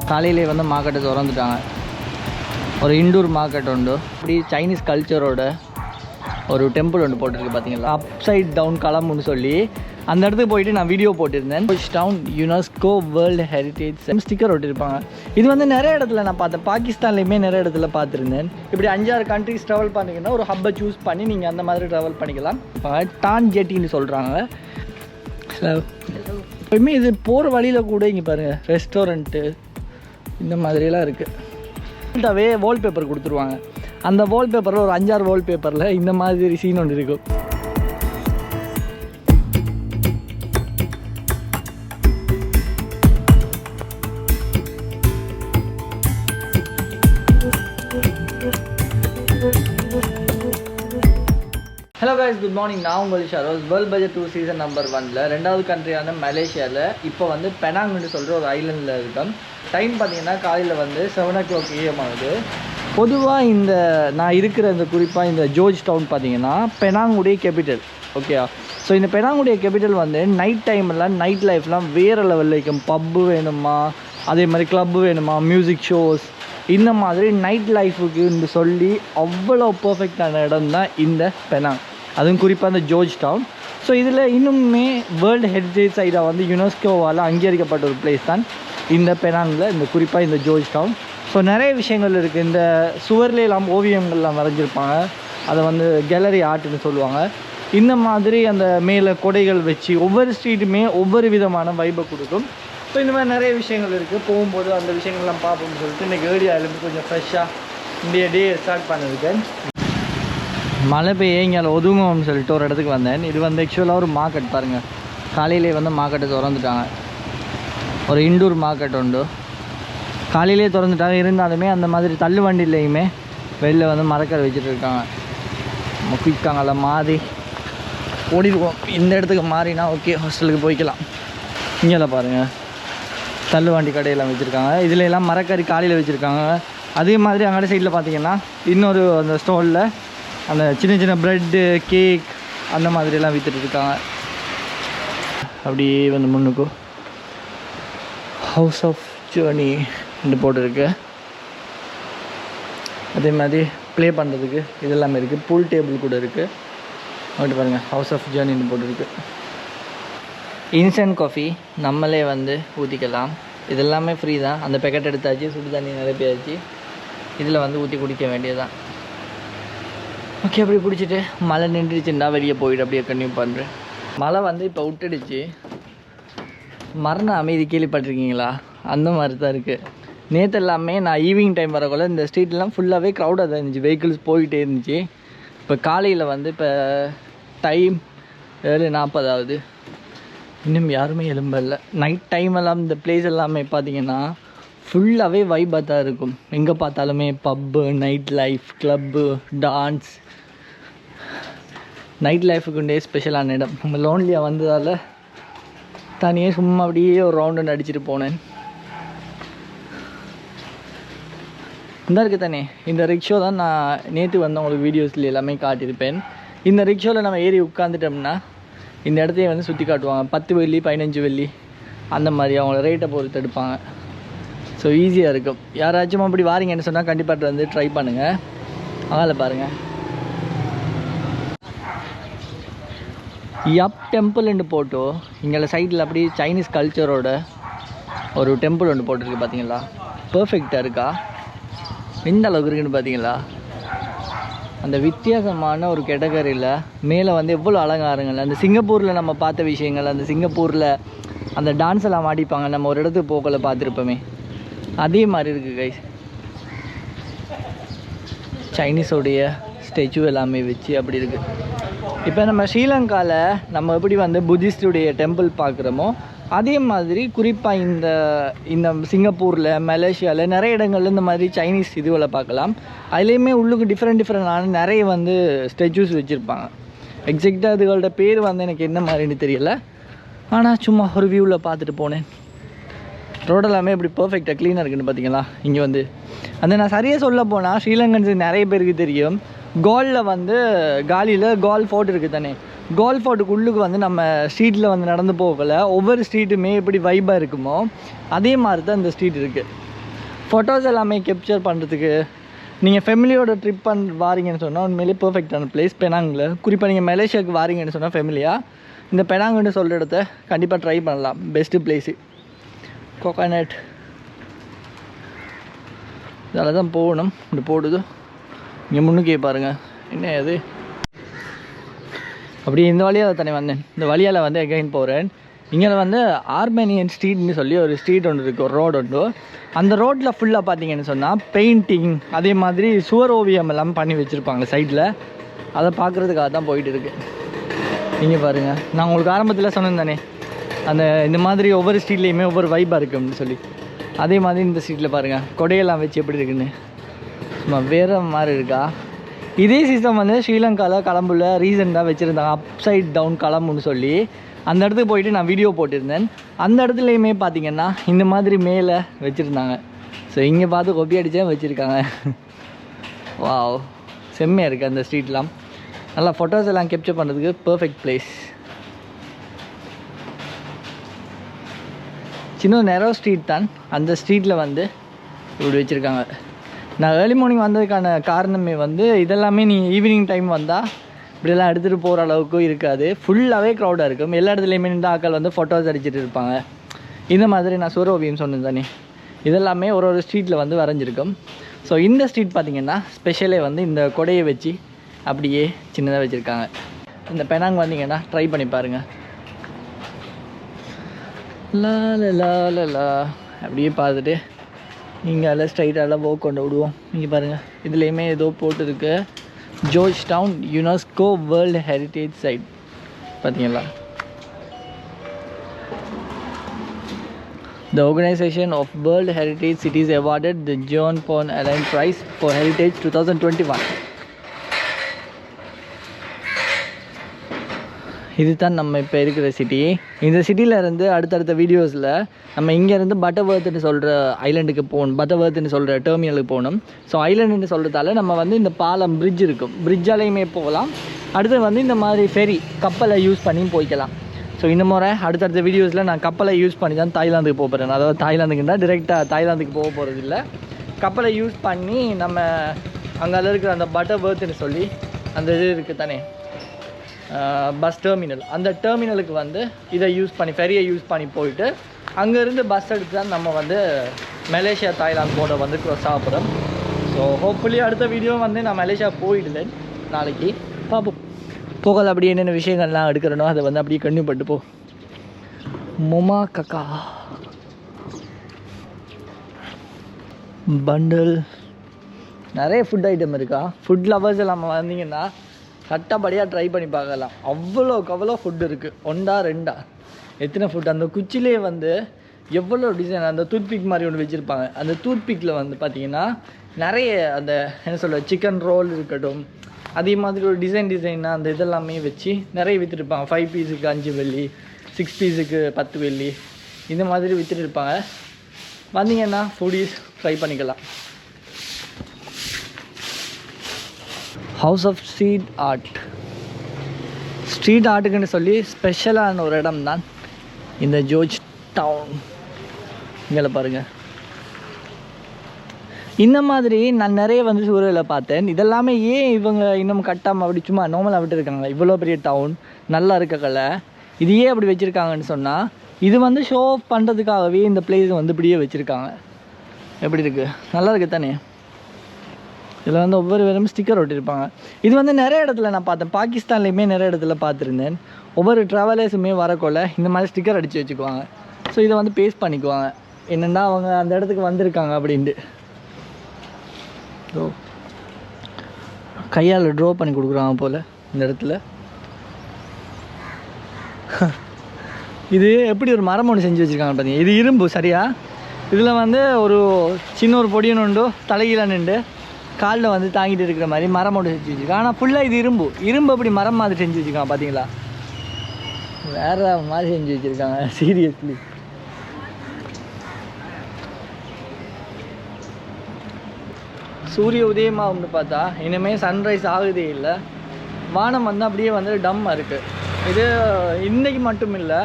காலையிலே வந்து மார்க்கெட்டை திறந்துட்டாங்க. ஒரு இண்டோர் மார்க்கெட் உண்டு. இப்படி சைனீஸ் கல்ச்சரோட ஒரு டெம்பிள் ஒன்று போட்டிருக்கு பார்த்தீங்களா, அப்சைட் டவுன் களம்னு சொல்லி. அந்த இடத்துக்கு போயிட்டு நான் வீடியோ போட்டிருந்தேன். Town UNESCO world heritage sticker ஒட்டியிருப்பாங்க. இது வந்து நிறைய இடத்துல நான் பார்த்தேன். பாகிஸ்தான்லேயுமே நிறைய இடத்துல பார்த்துருந்தேன். இப்படி 5-6 கண்ட்ரிஸ் ட்ராவல் பண்ணிங்கன்னா ஒரு ஹப்பை சூஸ் பண்ணி நீங்கள் அந்த மாதிரி ட்ராவல் பண்ணிக்கலாம். டான் ஜெட்டின்னு சொல்கிறாங்க. எப்பவுமே இது போகிற வழியில் கூட இங்கே பாருங்கள் ரெஸ்டாரண்ட்டு இந்த மாதிரியெல்லாம் இருக்குது. வால்பேப்பர் கொடுத்துருவாங்க. அந்த வால்பேப்பரில் ஒரு 5-6 வால்பேப்பரில் இந்த மாதிரி சீன் ஒன்று இருக்கும். Hello guys, good morning. நான் உங்கள் ஷரோஸ். வேர்ல்ட் பட்ஜெட் 2 சீசன் நம்பர் 1ல் 2வது கண்ட்ரியான மலேசியாவில் இப்போ வந்து பெனாங்னு சொல்கிற ஒரு ஐலண்டில் இருக்கோம். டைம் பார்த்தீங்கன்னா காலையில் வந்து 7 o'clock AM ஆகுது. பொதுவாக இந்த நான் இருக்கிற இந்த குறிப்பாக இந்த ஜோர்ஜ் டவுன் பார்த்தீங்கன்னா பெனாங்குடைய கேபிட்டல். ஓகேவா? ஸோ இந்த பெனாங்குடைய கேபிட்டல் வந்து நைட் டைம்லாம் நைட் லைஃப்லாம் வேறு லெவலில் இருக்கும். பப்பு வேணுமா, அதே மாதிரி கிளப்பு வேணுமா, மியூசிக் ஷோஸ், இந்த மாதிரி நைட் லைஃபுக்கு சொல்லி அவ்வளோ பர்ஃபெக்டான இடம் தான் இந்த பெனாங். அதுவும் குறிப்பாக இந்த ஜோர்ஜ் டவுன். ஸோ இதில் இன்னுமே வேர்ல்டு ஹெரிட்டேஜ் சைடாக வந்து யுனெஸ்கோவால் அங்கீகரிக்கப்பட்ட ஒரு பிளேஸ் தான் இந்த பெனாங்கில், இந்த குறிப்பாக இந்த ஜோர்ஜ் டவுன். ஸோ நிறைய விஷயங்கள் இருக்குது. இந்த சுவர்லாம் ஓவியங்கள்லாம் வரைஞ்சிருப்பாங்க. அதை வந்து கேலரி ஆர்ட்னு சொல்லுவாங்க. இந்த மாதிரி அந்த மேலே கொடைகள் வச்சு ஒவ்வொரு ஸ்ட்ரீட்டுமே ஒவ்வொரு விதமான வைபை கொடுக்கும். ஸோ இந்த மாதிரி நிறைய விஷயங்கள் இருக்குது. போகும்போது அந்த விஷயங்கள்லாம் பார்ப்போம்னு சொல்லிட்டு இன்றைக்கி ஏரியாவிலேருந்து கொஞ்சம் ஃப்ரெஷ்ஷாக இந்த டே ஸ்டார்ட் பண்ணியிருக்கேன். மழை பெய்ய இங்கே ஒதுங்கும்னு சொல்லிட்டு ஒரு இடத்துக்கு வந்தேன். இது வந்து ஆக்சுவலாக ஒரு மார்க்கெட் பாருங்கள். காலையிலே வந்து மார்க்கெட்டை திறந்துட்டாங்க. ஒரு இண்டோர் மார்க்கெட் உண்டு. காலையிலே திறந்துட்டாங்க. இருந்தாலுமே அந்த மாதிரி தள்ளு வண்டியிலையுமே வெளில வந்து மரக்கரை வச்சுட்டு இருக்காங்க. குயிக்காங்கல்ல மாறி ஓடிடுவோம். இந்த இடத்துக்கு மாறினா ஓகே, ஹாஸ்டலுக்கு போய்க்கலாம். இங்கெல்லாம் பாருங்கள் தள்ளு வண்டி கடையெல்லாம் வச்சுருக்காங்க. இதில் எல்லாம் மரக்கறி காலையில் வச்சுருக்காங்க. அதே மாதிரி அங்கே சைடில் பார்த்தீங்கன்னா இன்னொரு அந்த ஸ்டோலில் அந்த சின்ன சின்ன ப்ரெட்டு, கேக் அந்த மாதிரியெல்லாம் விற்றுட்டு இருக்காங்க. அப்படியே வந்து முன்னுக்கும் ஹவுஸ் ஆஃப் ஜேர்னி என்று போட்டிருக்கு. அதே மாதிரி ப்ளே பண்ணுறதுக்கு இதெல்லாமே இருக்குது. பூல் டேபிள் கூட இருக்குது. அப்படி பாருங்கள் ஹவுஸ் ஆஃப் ஜேர்னின்னு போட்டிருக்கு. இன்ஸ்டன்ட் காஃபி நம்மளே வந்து ஊற்றிக்கலாம். இதெல்லாமே ஃப்ரீ தான். அந்த பேக்கெட் எடுத்தாச்சு, சுடு தண்ணி நிரப்பியாச்சு. இதில் வந்து ஊற்றி குடிக்க வேண்டியதுதான். ஓகே, அப்படி பிடிச்சிட்டு மழை நின்றுச்சுன்னா வெளியே போயிட்டு அப்படியே கன்டினியூ பண்ணுறேன். மழை வந்து இப்போ விட்டுடுச்சு. மரண அமைதி கேள்விப்பட்டிருக்கீங்களா? அந்த மாதிரி தான் இருக்குது. நேற்று எல்லாமே நான் ஈவினிங் டைம் வரக்குள்ள இந்த ஸ்ட்ரீட்லாம் ஃபுல்லாகவே க்ரௌடாக தான் இருந்துச்சு. வெஹிக்கிள்ஸ் போய்கிட்டே இருந்துச்சு. இப்போ காலையில் வந்து இப்போ டைம் 7:40 ஆகுது. இன்னும் யாருமே எழும்பல. நைட் டைம் எல்லாம் இந்த பிளேஸ் எல்லாமே பார்த்தீங்கன்னா ஃபுல்லாகவே வைபாக தான் இருக்கும். எங்கே பார்த்தாலுமே pub, night life, club, dance. Night லைஃபுக்குண்டே ஸ்பெஷலான இடம். நம்ம லோன்லியாக வந்ததால் தனியே சும்மா அப்படியே ஒரு ரவுண்டு அடிச்சுட்டு போனேன். இந்த இருக்குது தானே இந்த ரிக்ஷோ தான். நான் நேற்று வந்து உங்களுக்கு வீடியோஸில் எல்லாமே காட்டியிருப்பேன். இந்த ரிக்ஷோவில் நம்ம ஏறி உட்காந்துட்டோம்னா இந்த இடத்தையே வந்து சுற்றி காட்டுவாங்க. 10 வெள்ளி 15 வெள்ளி அந்த மாதிரி அவங்கள ரேட்டை பொறுத்து எடுப்பாங்க. ஸோ ஈஸியாக இருக்கும். யாராச்சும் அப்படி வாரீங்கன்னு சொன்னால் கண்டிப்பாக வந்து ட்ரை பண்ணுங்கள். அதில் பாருங்கள் யப் டெம்பிள்னு போட்டோ இங்கே சைடில் அப்படி சைனீஸ் கல்ச்சரோட ஒரு டெம்பிள் ஒன்று போட்டிருக்கு. பார்த்தீங்களா? பர்ஃபெக்டாக இருக்கா? எந்த அளவுக்கு இருக்குன்னு பார்த்தீங்களா? அந்த வித்தியாசமான ஒரு கேட்டகரியில் மேலே வந்து எவ்வளோ அலங்காரங்கள். அந்த சிங்கப்பூரில் நம்ம பார்த்த விஷயங்கள், அந்த சிங்கப்பூரில் அந்த டான்ஸ் எல்லாம் ஆடிப்பாங்க, நம்ம ஒரு இடத்துக்கு போகல பார்த்துருப்போமே, அதே மாதிரி இருக்குது கைஸ். சைனீஸோடைய ஸ்டேச்சு எல்லாமே வச்சு அப்படி இருக்குது. இப்போ நம்ம ஸ்ரீலங்காவில் நம்ம எப்படி வந்து புத்திஸ்டுடைய டெம்பிள் பார்க்குறோமோ அதே மாதிரி குறிப்பாக இந்த சிங்கப்பூரில், மலேசியாவில் நிறைய இடங்கள்ல இந்த மாதிரி சைனீஸ் இதுவில் பார்க்கலாம். அதுலேயுமே உள்ளுக்கு டிஃப்ரெண்டான நிறைய வந்து ஸ்டேச்சூஸ் வச்சுருப்பாங்க. எக்ஸாக்டாக அதுகளோட பேர் வந்து எனக்கு என்ன மாதிரின்னு தெரியல. ஆனால் சும்மா ஒரு வியூவில் பார்த்துட்டு போனேன். ரோடு எல்லாமே இப்படி பர்ஃபெக்டாக க்ளீனாக இருக்குன்னு பார்த்தீங்களா? இங்கே வந்து அந்த நான் சரியாக சொல்ல போனால் ஸ்ரீலங்கன்ஸ் நிறைய பேருக்கு தெரியும். கோலில் வந்து காலியில் கோல் ஃபோர்ட் இருக்குது தானே, கோல் ஃபோர்ட்டுக்கு உள்ளுக்கு வந்து நம்ம ஸ்ட்ரீட்டில் வந்து நடந்து போகல. ஒவ்வொரு ஸ்ட்ரீட்டுமே எப்படி வைபாக இருக்குமோ அதே மாதிரி தான் இந்த ஸ்ட்ரீட் இருக்குது. ஃபோட்டோஸ் எல்லாமே கேப்சர் பண்ணுறதுக்கு நீங்கள் ஃபேமிலியோட ட்ரிப் வாரீங்கன்னு சொன்னால் உண்மையிலேயே பர்ஃபெக்டான பிளேஸ் பெனாங்கில். குறிப்பாக நீங்கள் மலேசியாவுக்கு வாரீங்கன்னு சொன்னால் ஃபேமிலியாக இந்த பெனாங்குன்னு சொல்கிற இடத்த கண்டிப்பாக ட்ரை பண்ணலாம். Best place. கோகோனட் இதால் தான் போகணும். இப்படி போடுது இங்கே முன்னுக்கே பாருங்கள். என்ன அது அப்படி இந்த வழியாக தானே வந்தேன். இந்த வழியால் வந்து எகைன் போகிறேன். இங்கே வந்து ஆர்மேனியன் ஸ்ட்ரீட்னு சொல்லி ஒரு ஸ்ட்ரீட் ஒன்று இருக்குது, ஒரு ரோடு ஒன்று. அந்த ரோட்டில் ஃபுல்லாக பார்த்தீங்கன்னு சொன்னால் பெயிண்டிங் அதே மாதிரி சுவர் ஓவியம் எல்லாம் பண்ணி வச்சுருப்பாங்க சைடில். அதை பார்க்குறதுக்காக தான் போயிட்டு இருக்கு. நீங்கள் பாருங்கள், நான் உங்களுக்கு ஆரம்பத்தில் சொன்னேன் தானே அந்த இந்த மாதிரி ஒவ்வொரு ஸ்ட்ரீட்லேயுமே ஒவ்வொரு வைப்பாக இருக்குன்னு சொல்லி. அதே மாதிரி இந்த ஸ்ட்ரீட்டில் பாருங்கள் கொடையெல்லாம் வச்சு எப்படி இருக்குன்னு சும்மா வேறு மாதிரி இருக்கா. இதே சிஸ்டம் வந்து ஸ்ரீலங்காவில் கலம்புல ரீசெண்டாக வச்சுருந்தாங்க, அப்சைட் டவுன் கலம்புன்னு சொல்லி. அந்த இடத்துக்கு போயிட்டு நான் வீடியோ போட்டிருந்தேன். அந்த இடத்துலையுமே பார்த்தீங்கன்னா இந்த மாதிரி மேலே வச்சுருந்தாங்க. ஸோ இங்கே பார்த்து கொப்பி அடித்தே வச்சுருக்காங்க. வாவ், செம்மையாக இருக்குது அந்த ஸ்ட்ரீட்லாம். நல்லா ஃபோட்டோஸ் எல்லாம் கேப்சர் பண்ணுறதுக்கு பர்ஃபெக்ட் பிளேஸ். சின்ன நேரோ ஸ்ட்ரீட் தான். அந்த ஸ்ட்ரீட்டில் வந்து இப்படி வச்சுருக்காங்க. நான் ஏர்லி மார்னிங் வந்ததுக்கான காரணமே வந்து இதெல்லாமே நீங்கள் ஈவினிங் டைம் வந்தால் இப்படியெல்லாம் எடுத்துகிட்டு போகிற அளவுக்கு இருக்காது. ஃபுல்லாகவே க்ரௌடாக இருக்கும். எல்லா இடத்துலையுமே நின்று ஆட்கள் வந்து ஃபோட்டோஸ் அடிச்சுட்டு இருப்பாங்க. இந்த மாதிரி நான் சுவர் ஓவியம் சொன்னேன் தானே, இதெல்லாமே ஒரு ஒரு ஸ்ட்ரீட்டில் வந்து வரைஞ்சிருக்கும். ஸோ இந்த ஸ்ட்ரீட் பார்த்திங்கன்னா ஸ்பெஷலே வந்து இந்த கொடையை வச்சு அப்படியே சின்னதாக வச்சுருக்காங்க. இந்த பெனாங் வந்தீங்கன்னா ட்ரை பண்ணி பாருங்கள். லா லா லா அப்படியே பார்த்துட்டு இங்கே எல்லாம் ஸ்ட்ரைட்டாக போக் கொண்டு விடுவோம். இங்கே பாருங்கள், இதுலேயுமே ஏதோ போட்டுருக்கு, George Town UNESCO world heritage site. பார்த்தீங்களா? The Organization of World Heritage Cities awarded the John Paul Allen Prize for Heritage 2021. இதுதான் நம்ம இப்போ இருக்கிற சிட்டி. இந்த சிட்டியில் இருந்து அடுத்தடுத்த வீடியோஸில் நம்ம இங்கேருந்து பட்டர்வர்த்துன்னு சொல்கிற ஐலண்டுக்கு போகணும், பட்டர்வர்த்துன்னு சொல்கிற டெர்மினலுக்கு போகணும். ஸோ ஐலண்டுன்னு சொல்கிறதால நம்ம வந்து இந்த பாலம் பிரிட்ஜ் இருக்கும், பிரிட்ஜாலையுமே போகலாம். அடுத்து வந்து இந்த மாதிரி ஃபெரி கப்பலை யூஸ் பண்ணி போய்க்கலாம். ஸோ இந்த முறை அடுத்தடுத்த வீடியோஸில் நான் கப்பலை யூஸ் பண்ணி தான் தாய்லாந்துக்கு போக போகிறேன். அதாவது தாய்லாந்துக்குன்னா டிரெக்டாக தாய்லாந்துக்கு போக போகிறது இல்லை, கப்பலை யூஸ் பண்ணி நம்ம அங்கே இருக்கிற அந்த பட்டர்வர்த்துன்னு சொல்லி அந்த இது இருக்குது தானே பஸ் டெர்மினல், அந்த டெர்மினலுக்கு வந்து இதை யூஸ் பண்ணி ஃபெரியை யூஸ் பண்ணி போயிட்டு அங்கேருந்து பஸ் எடுத்து தான் நம்ம வந்து மலேசியா தாய்லாந்து போர்டை வந்து க்ராஸ் ஆக போகிறோம். ஸோ ஹோப்ஃபுல்லி அடுத்த வீடியோ வந்து நான் மலேசியா போயிடுவேன் நாளைக்கு. பார்ப்போம் போகல அப்படி என்னென்ன விஷயங்கள்லாம் எடுக்கிறனோ அதை வந்து அப்படியே கன்டினியூ பண்ணிட்டு போ. மொமா கக்கா பண்டில் நிறைய ஃபுட் ஐட்டம் இருக்கா. ஃபுட் லவர்ஸ் எல்லாம் வந்தீங்கன்னா கட்டப்படியாக ட்ரை பண்ணி பார்க்கலாம். அவ்வளோ ஃபுட் இருக்குது. ஒன்றா ரெண்டா எத்தனை ஃபுட். அந்த குச்சிலே வந்து எவ்வளோ டிசைன், அந்த டூத்பிக் மாதிரி ஒன்று வச்சுருப்பாங்க. அந்த டூத்பிக்கில் வந்து பார்த்திங்கன்னா நிறைய அந்த என்ன சொல்ல சிக்கன் ரோல் இருக்கட்டும், அதே மாதிரி ஒரு டிசைனாக அந்த இதெல்லாமே வச்சு நிறைய விற்றுருப்பாங்க. 5 பீஸுக்கு 5 வெள்ளி, 6 பீஸுக்கு 10 வெள்ளி, இந்த மாதிரி விற்றுட்டு இருப்பாங்க. வந்தீங்கன்னா ஃபுடீஸ் ட்ரை பண்ணிக்கலாம். House of street art. Street ஆர்ட்டுக்குன்னு சொல்லி ஸ்பெஷலான ஒரு இடம் தான் இந்த ஜோர்ஜ் டவுன். இங்கே பாருங்கள், இந்த மாதிரி நான் நிறைய வந்து சூழலில் பார்த்தேன். இதெல்லாமே ஏன் இவங்க இன்னும் கட்டாமல் அப்படி சும்மா நார்மலாக விட்டுருக்காங்க? இவ்வளோ பெரிய டவுன் நல்லா இருக்கக்கல, இது ஏன் அப்படி வச்சுருக்காங்கன்னு சொன்னால் இது வந்து ஷோ ஆஃப் பண்ணுறதுக்காகவே இந்த பிளேஸ் வந்து இப்படியே வச்சுருக்காங்க. எப்படி இருக்குது? நல்லா இருக்குது தானே? இதில் வந்து ஒவ்வொரு பேரும் ஸ்டிக்கர் ஒட்டியிருப்பாங்க. இது வந்து நிறைய இடத்துல நான் பார்த்தேன், பாகிஸ்தான்லேயுமே நிறைய இடத்துல பார்த்துருந்தேன். ஒவ்வொரு ட்ராவலர்ஸுமே வரக்குள்ள இந்த மாதிரி ஸ்டிக்கர் அடித்து வச்சுக்குவாங்க. ஸோ இதை வந்து பேஸ்ட் பண்ணிக்குவாங்க, என்னென்னா அவங்க அந்த இடத்துக்கு வந்திருக்காங்க அப்படின்ட்டு. ஸோ கையால் ட்ரா பண்ணி கொடுக்குறாங்க போல் இந்த இடத்துல. இது எப்படி ஒரு மரம் ஒன்று செஞ்சு வச்சுருக்காங்க பார்த்தீங்க. இது இரும்பு சரியா. இதில் வந்து ஒரு சின்ன ஒரு பொடியன் உண்டு, தலைகீழ நின்று காலில் வந்து தாங்கிட்டு இருக்கிற மாதிரி மரம் ஒன்று செஞ்சு வச்சுருக்காங்க. ஆனால் ஃபுல்லாக இது இரும்பு அப்படி மரம் மாதிரி செஞ்சு வச்சுருக்காங்க. பார்த்தீங்களா, வேறு மாதிரி செஞ்சு வச்சுருக்காங்க. சீரியஸ்லி சூரிய உதயமாகும்னு பார்த்தா இனிமேல் சன்ரைஸ் ஆகுதே இல்லை. வானம் வந்து அப்படியே வந்து டம்மாக இருக்குது. இது இன்றைக்கி மட்டும் இல்லை,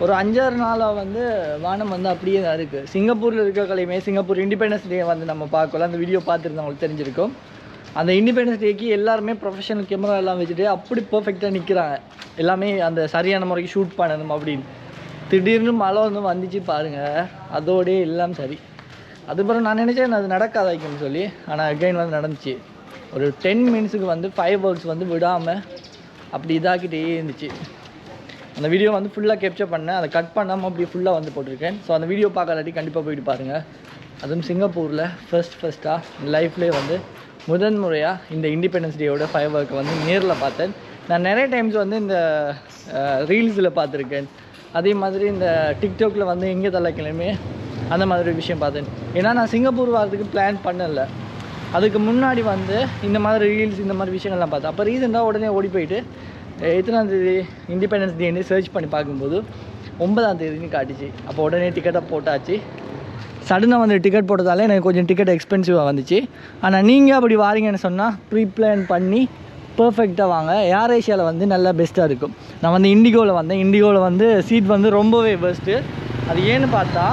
ஒரு 5-6 நாளாக வந்து வானம் வந்து அப்படியே தான் இருக்குது. சிங்கப்பூரில் இருக்கக்களையுமே சிங்கப்பூர் இண்டிபெண்டன்ஸ் டே வந்து நம்ம பார்க்கலாம். அந்த வீடியோ பார்த்துருந்தவங்களுக்கு தெரிஞ்சிருக்கும். அந்த இண்டிபெண்டன்ஸ் டேக்கு எல்லாருமே ப்ரொஃபஷனல் கேமரா எல்லாம் வச்சுட்டு அப்படி பர்ஃபெக்டாக நிற்கிறாங்க. எல்லாமே அந்த சரியான முறைக்கு ஷூட் பண்ணணும் அப்படின்னு. திடீர்னு மழை வந்து வந்துச்சு பாருங்கள், அதோடே எல்லாம் சரி. அதுக்கப்புறம் நான் நினச்சேன் அது நடக்காதாய்க்குன்னு சொல்லி, ஆனால் அகைன் வந்து நடந்துச்சு. ஒரு 10 மினிட்ஸுக்கு வந்து 5 ஒர்க்ஸ் வந்து விடாமல் அப்படி இதாக்கிட்டே இருந்துச்சு. அந்த வீடியோ வந்து ஃபுல்லாக கேப்சர் பண்ணேன், அதை கட் பண்ணாமல் அப்படி ஃபுல்லாக வந்து போட்டிருக்கேன். ஸோ அந்த வீடியோ பார்க்கலாட்டி கண்டிப்பாக போயிட்டு பாருங்கள். அதுவும் சிங்கப்பூரில் ஃபஸ்ட்டாக லைஃப்லேயே வந்து முதன் முறையாக இந்த இண்டிபெண்டன்ஸ் டேயோட 5 ஒர்க்கை வந்து நேரில் பார்த்தேன். நான் நிறைய டைம்ஸ் வந்து இந்த ரீல்ஸில் பார்த்துருக்கேன். அதே மாதிரி இந்த டிக்டாக்ல வந்து எங்கே தலைக்கிழமே அந்த மாதிரி விஷயம் பார்த்தேன். ஏன்னா நான் சிங்கப்பூர் வரதுக்கு பிளான் பண்ணலை. அதுக்கு முன்னாடி வந்து இந்த மாதிரி ரீல்ஸ் இந்த மாதிரி விஷயங்கள்லாம் பார்த்தேன். அப்போ ரீசெண்டாக உடனே ஓடி போயிட்டு எத்தனாம் தேதி இண்டிபெண்டன்ஸ் டேன்னு சர்ச் பண்ணி பார்க்கும்போது 9ஆம் தேதின்னு காட்டுச்சு. அப்போ உடனே டிக்கெட்டை போட்டாச்சு. சடனாக வந்து டிக்கெட் போட்டதால எனக்கு கொஞ்சம் டிக்கெட் எக்ஸ்பென்சிவாக வந்துச்சு. ஆனால் நீங்கள் அப்படி வாரீங்கன்னு சொன்னால் ப்ரீ பிளான் பண்ணி பர்ஃபெக்டாக வாங்க. ஏர் ஏஷியாவில் வந்து நல்லா பெஸ்ட்டாக இருக்கும். நான் வந்து இண்டிகோவில் வந்தேன். இண்டிகோவில் வந்து சீட் வந்து ரொம்பவே பெஸ்ட்டு. அது ஏன்னு பார்த்தா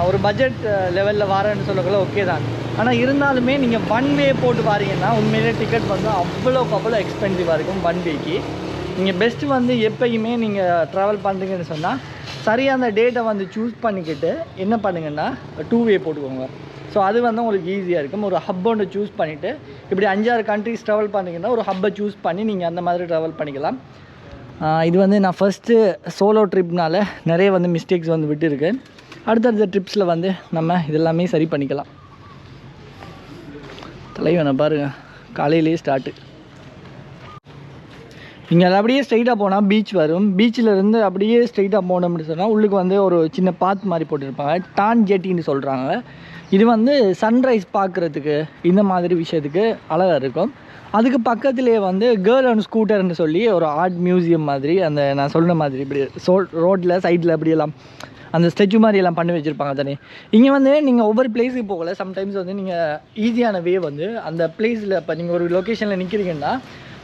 ஒரு பட்ஜெட் லெவலில் வரேன்னு சொல்லக்குள்ள ஓகே தான். ஆனால் இருந்தாலுமே நீங்கள் 1 வே போட்டு வாரீங்கன்னா உண்மையிலே டிக்கெட் வந்து அவ்வளோ எக்ஸ்பென்சிவாக இருக்கும் 1 வேக்கு. நீங்கள் பெஸ்ட்டு வந்து எப்பயுமே நீங்கள் ட்ராவல் பண்ணுறீங்கன்னு சொன்னால் சரியாக அந்த டேட்டை வந்து சூஸ் பண்ணிக்கிட்டு என்ன பண்ணுங்கன்னா 2 வே போட்டுக்கோங்க. ஸோ அது வந்து உங்களுக்கு ஈஸியாக இருக்கும். ஒரு ஹப் ஒன்று சூஸ் பண்ணிவிட்டு இப்படி 5-6 கண்ட்ரிஸ் ட்ராவல் பண்ணிங்கன்னா ஒரு ஹப்பை சூஸ் பண்ணி நீங்கள் அந்த மாதிரி ட்ராவல் பண்ணிக்கலாம். இது வந்து நான் ஃபஸ்ட்டு சோலோ ட்ரிப்னால நிறைய வந்து மிஸ்டேக்ஸ் வந்து விட்டுருக்கேன். அடுத்தடுத்த ட்ரிப்ஸில் வந்து நம்ம இதெல்லாமே சரி பண்ணிக்கலாம். தலைவனை பாருங்கள், காலையிலேயே ஸ்டார்ட்டு. இங்கே அப்படியே ஸ்ட்ரைட்டாக போனால் பீச் வரும். பீச்சில் இருந்து அப்படியே ஸ்ட்ரைட்டாக போனோம்னு சொன்னால் உள்ளுக்கு வந்து ஒரு சின்ன பாத் மாதிரி போட்டுருப்பாங்க. டான் ஜெட்டின்னு சொல்கிறாங்க. இது வந்து சன்ரைஸ் பார்க்குறதுக்கு இந்த மாதிரி விஷயத்துக்கு அழகாக இருக்கும். அதுக்கு பக்கத்துலேயே வந்து கேர்ள் அண்ட் ஸ்கூட்டர்னு சொல்லி ஒரு ஆர்ட் மியூசியம் மாதிரி அந்த நான் சொன்ன மாதிரி இப்படி ரோட்டில் சைடில் அப்படியெல்லாம் அந்த ஸ்டெச்சு மாதிரி எல்லாம் பண்ணி வச்சுருப்பாங்க தானே. இங்கே வந்து நீங்கள் ஒவ்வொரு பிளேஸுக்கு போகல. சம்டைம்ஸ் வந்து நீங்கள் ஈஸியான வே வந்து அந்த பிளேஸில் இப்போ நீங்கள் ஒரு லொக்கேஷனில் நிற்கிறீங்கன்னா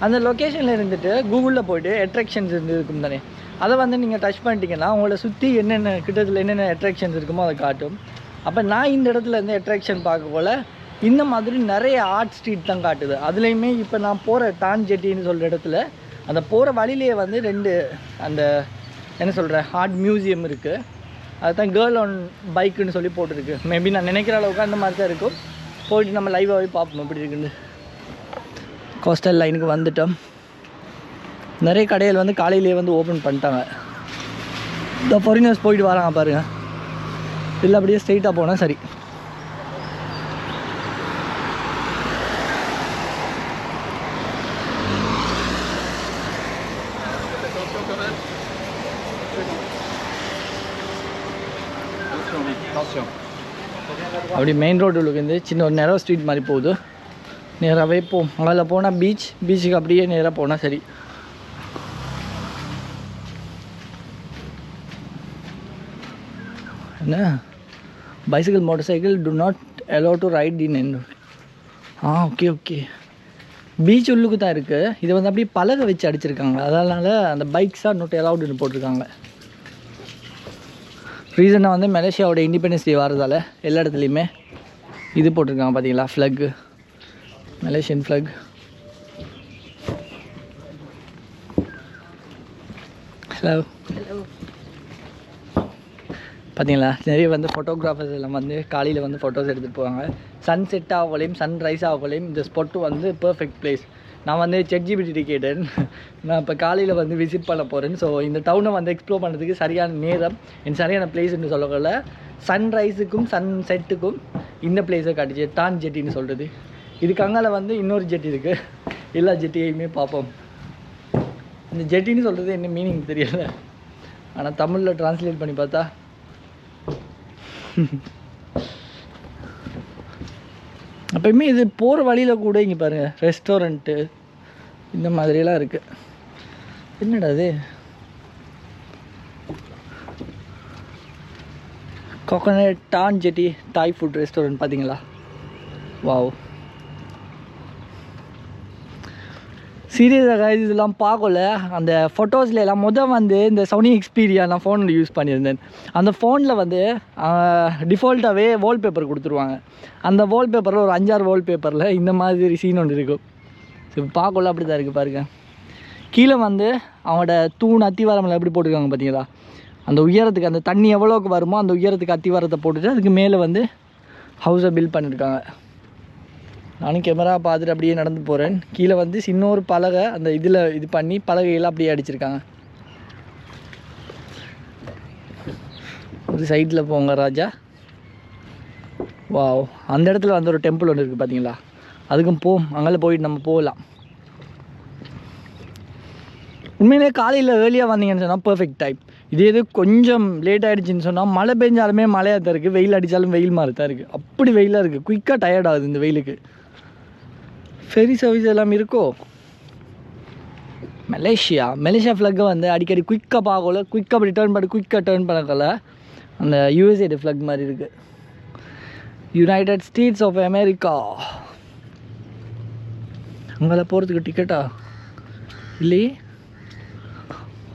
அந்த லொக்கேஷனில் இருந்துட்டு கூகுளில் போய்ட்டு அட்ராக்ஷன்ஸ் இருக்கும் தானே, அதை வந்து நீங்கள் டச் பண்ணிட்டீங்கன்னா உங்களை சுற்றி என்னென்ன கிட்டத்தில் என்னென்ன அட்ராக்ஷன்ஸ் இருக்குமோ அதை காட்டும். அப்போ நான் இந்த இடத்துல இருந்து அட்ராக்ஷன் பார்க்க போல் இந்த மாதிரி நிறைய ஆர்ட் ஸ்ட்ரீட் தான் காட்டுது. அதுலேயுமே இப்போ நான் போகிற டான் ஜெட்டின்னு சொல்கிற இடத்துல அந்த போகிற வழியிலேயே வந்து 2 அந்த என்ன சொல்கிற ஆர்ட் மியூசியம் இருக்குது. அதுதான் கேர்ள் ஆன் பைக்குன்னு சொல்லி போட்டிருக்கு. மேபி நான் நினைக்கிற அளவுக்கு அந்த மாதிரி தான் இருக்கும். போயிட்டு நம்ம லைவாகவே பார்ப்போம் எப்படி இருக்குன்னு. கோஸ்டல் லைனுக்கு வந்துட்டோம். நிறைய கடைகள் வந்து காலையிலேயே வந்து ஓப்பன் பண்ணிட்டாங்க. இந்த ஃபாரினர்ஸ் போயிட்டு வராங்க பாருங்கள். இல்லை அப்படியே ஸ்ட்ரெயிட்டாக போனால் சரி. அப்படி மெயின் ரோடுக்கு வந்து சின்ன ஒரு நேராக ஸ்ட்ரீட் மாதிரி போகுது. நேராகவே அதில் போனால் பீச்சுக்கு அப்படியே நேராக போனால் சரி. என்ன bicycle motorcycle do not allow to ride in என். ஓகே பீச் உள்ளுக்கு தான் இருக்குது. இதை வந்து அப்படியே பலகை வச்சு அடிச்சிருக்காங்க. அதனால் அந்த பைக்ஸாக நோட் அலவுடுன்னு போட்டிருக்காங்க. ரீசனாக வந்து மலேசியாவோட இண்டிபெண்டன்ஸ் டே வரதால் எல்லா இடத்துலையுமே இது போட்டிருக்காங்க பார்த்தீங்களா, ஃப்ளக்கு, மலேசியன் ஃப்ளக். ஹலோ பார்த்தீங்களா, நிறைய வந்து ஃபோட்டோகிராஃபர்ஸ் எல்லாம் வந்து காலையில் வந்து ஃபோட்டோஸ் எடுத்துகிட்டு போவாங்க. சன் செட் ஆகலையும் சன்ரைஸ் ஆகலையும் இந்த ஸ்பாட்டு வந்து பர்ஃபெக்ட் பிளேஸ். நான் வந்து ChatGPT கேட்டேன். நான் இப்போ காலையில் வந்து விசிட் பண்ண போகிறேன். ஸோ இந்த டவுனை வந்து எக்ஸ்ப்ளோர் பண்ணுறதுக்கு சரியான நேரம் என் சரியான பிளேஸ்ன்னு சொல்லக்கூட சன்ரைஸுக்கும் சன் செட்டுக்கும் இந்த பிளேஸை காட்டுச்சு டான் ஜெட்டின்னு சொல்கிறது. இதுக்கு அங்கால வந்து இன்னொரு ஜெட்டி இருக்குது. எல்லா ஜெட்டியையுமே பார்ப்போம். இந்த ஜெட்டின்னு சொல்கிறது என்ன மீனிங் தெரியல, ஆனால் தமிழில் ட்ரான்ஸ்லேட் பண்ணி பார்த்தா அப்போயுமே இது போகிற வழியில் கூட இங்கே பாருங்கள் ரெஸ்டாரண்ட்டு இந்த மாதிரியெல்லாம் இருக்குது. என்னடா அது கோகோனட் டான் ஜெட்டி தாய் ஃபுட் ரெஸ்டாரண்ட் பார்த்தீங்களா? வாவ். சீரியஸாக இதெல்லாம் பார்க்கல. அந்த ஃபோட்டோஸில் எல்லாம் வந்து இந்த சோனி எக்ஸ்பீரியா நான் ஃபோனில் யூஸ் பண்ணியிருந்தேன். அந்த ஃபோனில் வந்து டிஃபால்ட்டாகவே வால்பேப்பர் கொடுத்துருவாங்க. அந்த வால்பேப்பரில் ஒரு 5-6 வால்பேப்பரில் இந்த மாதிரி சீன் ஒன்று இருக்கும். இப்போ பார்க்கல அப்படி தான் இருக்குது பாருங்கள். கீழே வந்து அவங்களோட தூண் அத்திவாரமில் எப்படி போட்டிருக்காங்க பார்த்தீங்களா, அந்த உயரத்துக்கு அந்த தண்ணி எவ்வளோக்கு வருமோ அந்த உயரத்துக்கு அத்திவாரத்தை போட்டுட்டு அதுக்கு மேலே வந்து ஹவுஸை பில்ட் பண்ணியிருக்காங்க. நானும் கேமரா பார்த்துட்டு அப்படியே நடந்து போகிறேன். கீழே வந்து சின்னொரு பலகை அந்த இதில் இது பண்ணி பலகையெல்லாம் அப்படியே அடிச்சிருக்காங்க. ஒரு சைடில் போங்க ராஜா. வாவ், அந்த இடத்துல வந்து ஒரு டெம்பிள் ஒன்று இருக்குது பார்த்தீங்களா, அதுக்கும் அங்கே போயிட்டு நம்ம போகலாம். உண்மையிலே காலையில் ஏர்லியாக வந்தீங்கன்னு சொன்னால் பர்ஃபெக்ட் டைம். இது கொஞ்சம் லேட் ஆகிடுச்சின்னு சொன்னால் மழை பெஞ்சாலுமே மழையாக தான் இருக்குது, வெயில் அடித்தாலும் வெயில் மாதிரி தான் இருக்குது. அப்படி வெயிலாக இருக்குது, குயிக்காக டயர்ட் ஆகுது இந்த வெயிலுக்கு. ஃபெரி சர்வீஸ் எல்லாம் இருக்கோ. மலேசியா ஃப்ளக்கை வந்து அடிக்கடி குயிக்காக பார்க்கல, குயிக்காக அப்படி குயிக்காக டேர்ன் பண்ணக்கல. அந்த யூஎஸ்ஏ ஃப்ளக் மாதிரி இருக்குது. United States of America. அங்கே போகிறதுக்கு டிக்கெட்டா இல்லையே,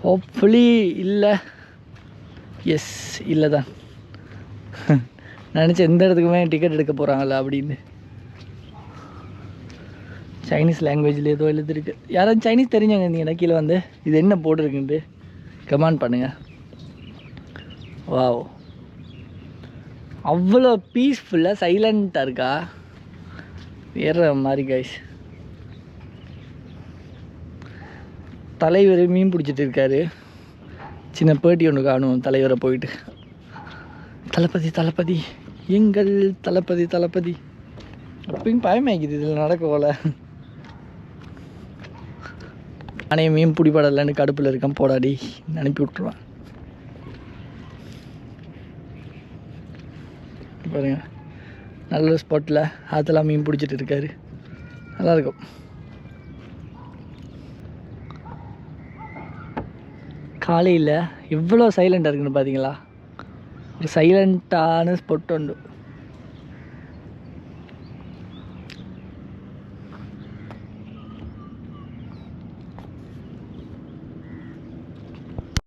ஹோப்ஃபுல்லி இல்லை. எஸ் இல்லை தான் நினச்சேன் எந்த இடத்துக்குமே டிக்கெட் எடுக்க போகிறாங்களா அப்படின்னு. சைனீஸ் லாங்குவேஜில் ஏதோ எழுதிருக்கு. யாராவது சைனீஸ் தெரிஞ்சவங்க இருந்தீங்கன்னா கீழே வந்து இது என்ன போட்டிருக்குன்ட்டு கமெண்ட் பண்ணுங்கள். வாவ், அவ்வளோ பீஸ்ஃபுல்லாக சைலண்ட்டாக இருக்கா, வேற மாதிரி கைஸ். தலைவர் மீன் பிடிச்சிட்டு இருக்காரு. சின்ன பேட்டி ஒன்று காணும் தலைவரை போயிட்டு. தளபதி எங்கள் தளபதி அப்பயும் பயமாக்கிது இதில் நடக்கல. நானே மீன் பிடிப்படலைன்னு கடுப்பில் இருக்கேன், போடாடி அனுப்பி விட்ருவேன். பாருங்க, நல்ல ஸ்பாட்டில் அதெல்லாம் மீன் பிடிச்சிட்டு இருக்காரு, நல்லாயிருக்கும். காலையில் எவ்வளோ சைலண்ட்டாக இருக்குன்னு பார்த்தீங்களா, ஒரு சைலண்ட்டான ஸ்பாட் உண்டு.